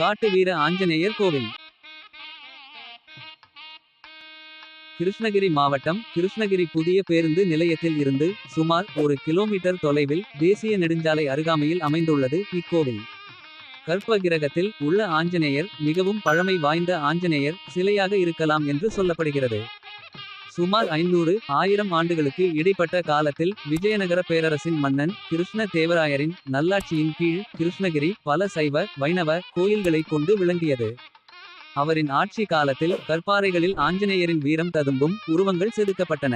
காட்டு வீர ஆஞ்சநேயர் கோவில். கிருஷ்ணகிரி மாவட்டம் கிருஷ்ணகிரி புதிய பேருந்து நிலையத்தில் இருந்து சுமார் 1 கிலோமீட்டர் தொலைவில் தேசிய நெடுஞ்சாலை அருகாமையில் அமைந்துள்ளது இக்கோவில். கர்ப்ப கிரகத்தில் உள்ள ஆஞ்சநேயர் மிகவும் பழமை வாய்ந்த ஆஞ்சநேயர் சிலையாக இருக்கலாம் என்று சொல்லப்படுகிறது. சுமார் 500-1000 ஆண்டுகளுக்கு இடைப்பட்ட காலத்தில் விஜயநகர பேரரசின் மன்னன் கிருஷ்ண தேவராயரின் நல்லாட்சியின் கீழ் கிருஷ்ணகிரி பல சைவ வைணவ கோயில்களை கொண்டு விளங்கியது. அவரின் ஆட்சி காலத்தில் கற்பாறைகளில் ஆஞ்சநேயரின் வீரம் ததும்பும் உருவங்கள் செதுக்கப்பட்டன.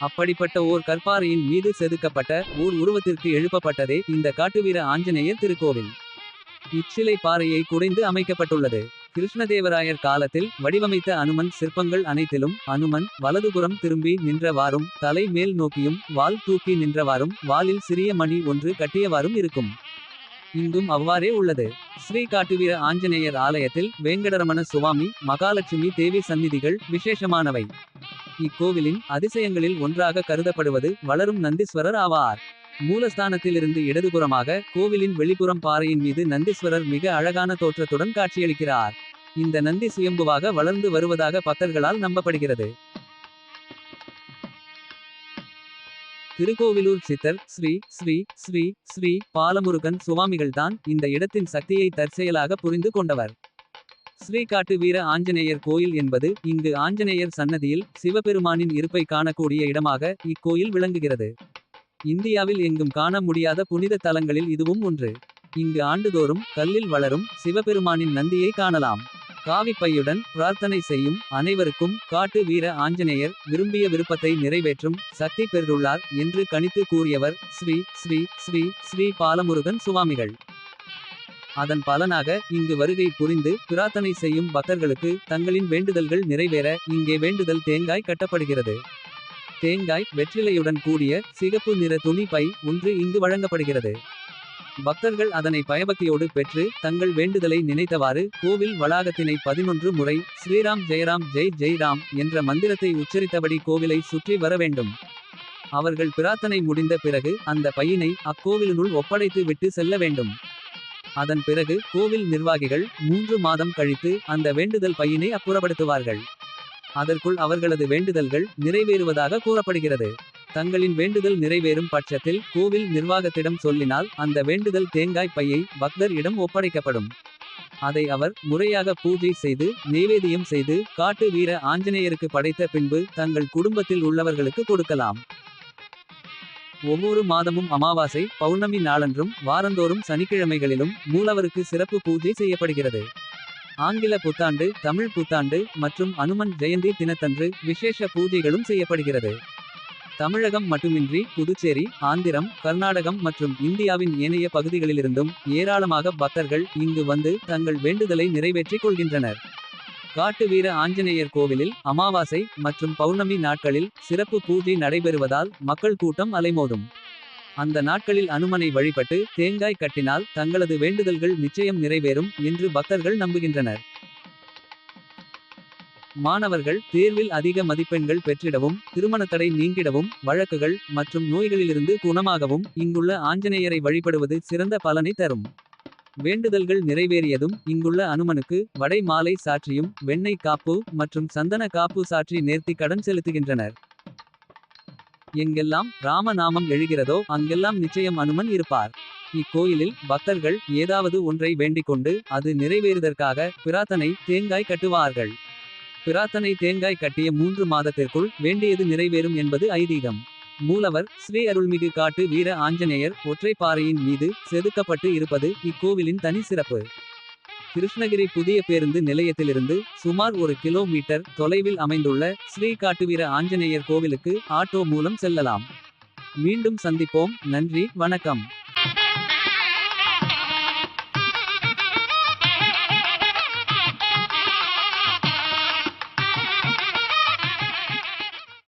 அப்படிப்பட்ட ஓர் கற்பாறையின் மீது செதுக்கப்பட்ட ஓர் உருவத்திற்கு எழுப்பப்பட்டதே இந்த காட்டுவீர ஆஞ்சநேயர் திருக்கோவில். இச்சிலை பாறையை குடைந்து அமைக்கப்பட்டுள்ளது. கிருஷ்ணதேவராயர் காலத்தில் வடிவமைத்த அனுமன் சிற்பங்கள் அனைத்திலும் அனுமன் வலதுபுறம் திரும்பி நின்றவாறும் தலை மேல் நோக்கியும் வாள் தூக்கி நின்றவாறும் வாளில் சிறிய மணி ஒன்று கட்டியவாறும் இருக்கும். இங்கும் அவ்வாறே உள்ளது. ஸ்ரீ காட்டுவீர ஆஞ்சநேயர் ஆலயத்தில் வேங்கடரமண சுவாமி மகாலட்சுமி தேவி சந்நிதிகள் விசேஷமானவை. இக்கோவிலின் அதிசயங்களில் ஒன்றாக கருதப்படுவது வளரும் நந்தீஸ்வரர் ஆவார். மூலஸ்தானத்திலிருந்து இடதுபுறமாக கோவிலின் வெளிப்புறம் பாறையின் மீது நந்தீஸ்வரர் மிக அழகான தோற்றத்துடன் காட்சியளிக்கிறார். இந்த நந்தி சுயம்புவாக வளர்ந்து வருவதாக பக்தர்களால் நம்பப்படுகிறது. திருக்கோவிலூர் சித்தர் ஸ்ரீ ஸ்ரீ ஸ்ரீ ஸ்ரீ பாலமுருகன் சுவாமிகள்தான் இந்த இடத்தின் சக்தியை தற்செயலாக புரிந்து கொண்டவர். ஸ்ரீ காட்டு வீர ஆஞ்சநேயர் கோயில் என்பது இங்கு ஆஞ்சநேயர் சன்னதியில் சிவபெருமானின் இருப்பை காணக்கூடிய இடமாக இக்கோயில் விளங்குகிறது. இந்தியாவில் எங்கும் காண முடியாத புனித தலங்களில் இதுவும் ஒன்று. இங்கு ஆண்டுதோறும் கல்லில் வளரும் சிவபெருமானின் நந்தியை காணலாம். காவிப்பையுடன் பிரார்த்தனை செய்யும் அனைவருக்கும் காட்டு வீர ஆஞ்சநேயர் விரும்பிய விருப்பத்தை நிறைவேற்றும் சக்தி பெற்றுள்ளார் என்று கணித்து கூறியவர் ஸ்ரீ ஸ்ரீ ஸ்ரீ ஸ்ரீ பாலமுருகன் சுவாமிகள். அதன் பலனாக இங்கு வருகை புரிந்து பிரார்த்தனை செய்யும் பக்தர்களுக்கு தங்களின் வேண்டுதல்கள் நிறைவேற இங்கே வேண்டுதல் தேங்காய் கட்டப்படுகிறது. தேங்காய் வெற்றிலையுடன் கூடிய சிகப்பு நிற துணி பை ஒன்று இங்கு வழங்கப்படுகிறது. பக்தர்கள் அதனை பயபக்தியோடு பெற்று தங்கள் வேண்டுதலை நினைத்தவாறு கோவில் வளாகத்தினை 11 முறை ஸ்ரீராம் ஜெயராம் ஜெய் ஜெய்ராம் என்ற மந்திரத்தை உச்சரித்தபடி கோவிலை சுற்றி வர வேண்டும். அவர்கள் பிரார்த்தனை முடிந்த பிறகு அந்த பையினை அக்கோவிலினுள் ஒப்படைத்து விட்டு செல்ல வேண்டும். அதன் பிறகு கோவில் நிர்வாகிகள் 3 மாதம் கழித்து அந்த வேண்டுதல் பையினை அப்புறப்படுத்துவார்கள். அதற்குள் அவர்களது வேண்டுதல்கள் நிறைவேறுவதாக கூறப்படுகிறது. தங்களின் வேண்டுதல் நிறைவேறும் பட்சத்தில் கோவில் நிர்வாகத்திடம் சொல்லினால் அந்த வேண்டுதல் தேங்காய் பையை பக்தர் இடம் ஒப்படைக்கப்படும். அதை அவர் முறையாக பூஜை செய்து நெய்வேதியம் செய்து காட்டு வீர ஆஞ்சநேயருக்கு படைத்த பின்பு தங்கள் குடும்பத்தில் உள்ளவர்களுக்கு கொடுக்கலாம். ஒவ்வொரு மாதமும் அமாவாசை பௌர்ணமி நாளன்றும் வாரந்தோறும் சனிக்கிழமைகளிலும் மூலவருக்கு சிறப்பு பூஜை செய்யப்படுகிறது. ஆங்கில புத்தாண்டு தமிழ் புத்தாண்டு மற்றும் அனுமன் ஜெயந்தி தினத்தன்று விசேஷ பூஜைகளும் செய்யப்படுகிறது. தமிழகம் மட்டுமின்றி புதுச்சேரி ஆந்திரம் கர்நாடகம் மற்றும் இந்தியாவின் ஏனைய பகுதிகளிலிருந்தும் ஏராளமாக பக்தர்கள் இங்கு வந்து தங்கள் வேண்டுதலை நிறைவேற்றிக் கொள்கின்றனர். காட்டு வீர ஆஞ்சநேயர் கோவிலில் அமாவாசை மற்றும் பௌர்ணமி நாட்களில் சிறப்பு பூஜை நடைபெறுவதால் மக்கள் கூட்டம் அலைமோதும். அந்த நாட்களில் அனுமனை வழிபட்டு தேங்காய் கட்டினால் தங்களது வேண்டுதல்கள் நிச்சயம் நிறைவேறும் என்று பக்தர்கள் நம்புகின்றனர். மாணவர்கள் தேர்வில் அதிக மதிப்பெண்கள் பெற்றிடவும் திருமணத்தடை நீங்கிடவும் வழக்குகள் மற்றும் நோய்களிலிருந்து குணமாகவும் இங்குள்ள ஆஞ்சநேயரை வழிபடுவது சிறந்த பலனை தரும். வேண்டுதல்கள் நிறைவேறியதும் இங்குள்ள அனுமனுக்கு வடை மாலை சாற்றியும் வெண்ணெய் காப்பு மற்றும் சந்தன காப்பு சாற்றி நேர்த்தி கடன் செலுத்துகின்றனர். எங்கெல்லாம் ராமநாமம் எழுகிறதோ அங்கெல்லாம் நிச்சயம் அனுமன் இருப்பார். இக்கோயிலில் பக்தர்கள் ஏதாவது ஒன்றை வேண்டிக்கொண்டு அது நிறைவேறுதற்காக பிரார்த்தனை தேங்காய் கட்டுவார்கள். பிரார்த்தனை தேங்காய் கட்டிய 3 மாதத்திற்குள் வேண்டியது நிறைவேறும் என்பது ஐதீகம். மூலவர் ஸ்ரீ அருள்மிகு காட்டு வீர ஆஞ்சநேயர் ஒற்றைப்பாறையின் மீது செதுக்கப்பட்டு இருப்பது இக்கோவிலின் தனி சிறப்பு. கிருஷ்ணகிரி புதிய பேருந்து நிலையத்திலிருந்து சுமார் 1 கிலோமீட்டர் தொலைவில் அமைந்துள்ள ஸ்ரீ காட்டுவீர ஆஞ்சநேயர் கோவிலுக்கு ஆட்டோ மூலம் செல்லலாம். மீண்டும் சந்திப்போம். நன்றி, வணக்கம்.